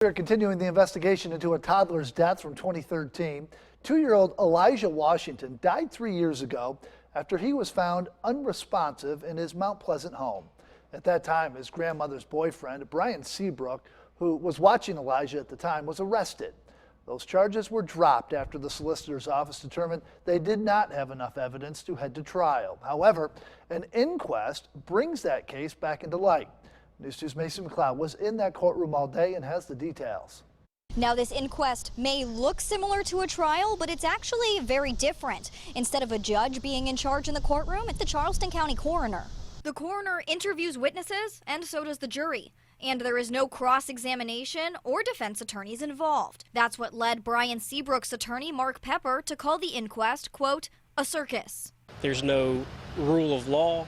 We're continuing the investigation into a toddler's death from 2013. 2-year-old Elijah Washington died 3 years ago after he was found unresponsive in his Mount Pleasant home. At that time, his grandmother's boyfriend, Brian Seabrook, who was watching Elijah at the time, was arrested. Those charges were dropped after the solicitor's office determined they did not have enough evidence to head to trial. However, an inquest brings that case back into light. News 2's Mason McLeod was in that courtroom all day and has the details. Now, this inquest may look similar to a trial, but it's actually very different. Instead of a judge being in charge in the courtroom, it's the Charleston County coroner. The coroner interviews witnesses, and so does the jury. And there is no cross-examination or defense attorneys involved. That's what led Brian Seabrook's attorney, Mark Pepper, to call the inquest, quote, a circus. There's no rule of law.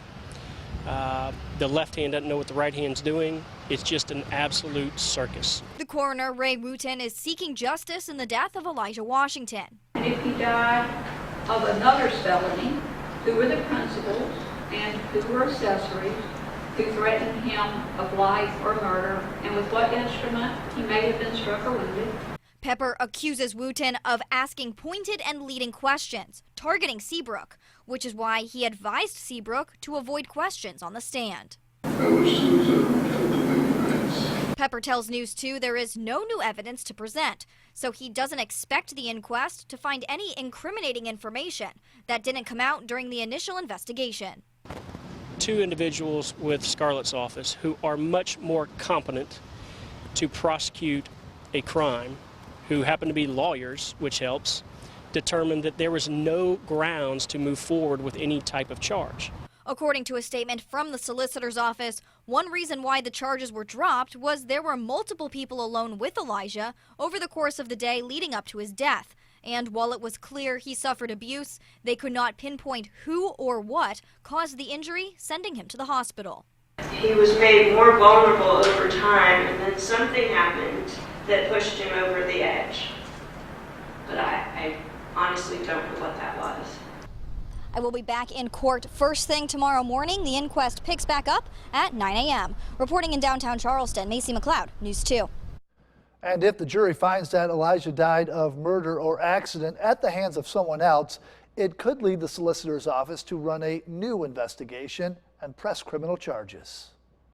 The left hand doesn't know what the right hand's doing. It's just an absolute circus. The coroner, Ray Wooten, is seeking justice in the death of Elijah Washington. And if he died of another felony, who were the principals and who were accessories, who threatened him of life or murder, and with what instrument he may have been struck or wounded. Pepper accuses Wooten of asking pointed and leading questions, targeting Seabrook, which is why he advised Seabrook to avoid questions on the stand. Pepper tells News 2 there is no new evidence to present, so he doesn't expect the inquest to find any incriminating information that didn't come out during the initial investigation. 2 individuals with Scarlett's office who are much more competent to prosecute a crime, who happen to be lawyers, which helps, determined that there was no grounds to move forward with any type of charge. According to a statement from the solicitor's office, one reason why the charges were dropped was there were multiple people alone with Elijah over the course of the day leading up to his death. And while it was clear he suffered abuse, they could not pinpoint who or what caused the injury, sending him to the hospital. He was made more vulnerable over time, and then something happened that pushed him over the edge. But I honestly don't know what that was. I will be back in court first thing tomorrow morning. The inquest picks back up at 9 a.m. Reporting in downtown Charleston, Macy McLeod, News 2. And if the jury finds that Elijah died of murder or accident at the hands of someone else, it could lead the solicitor's office to run a new investigation and press criminal charges.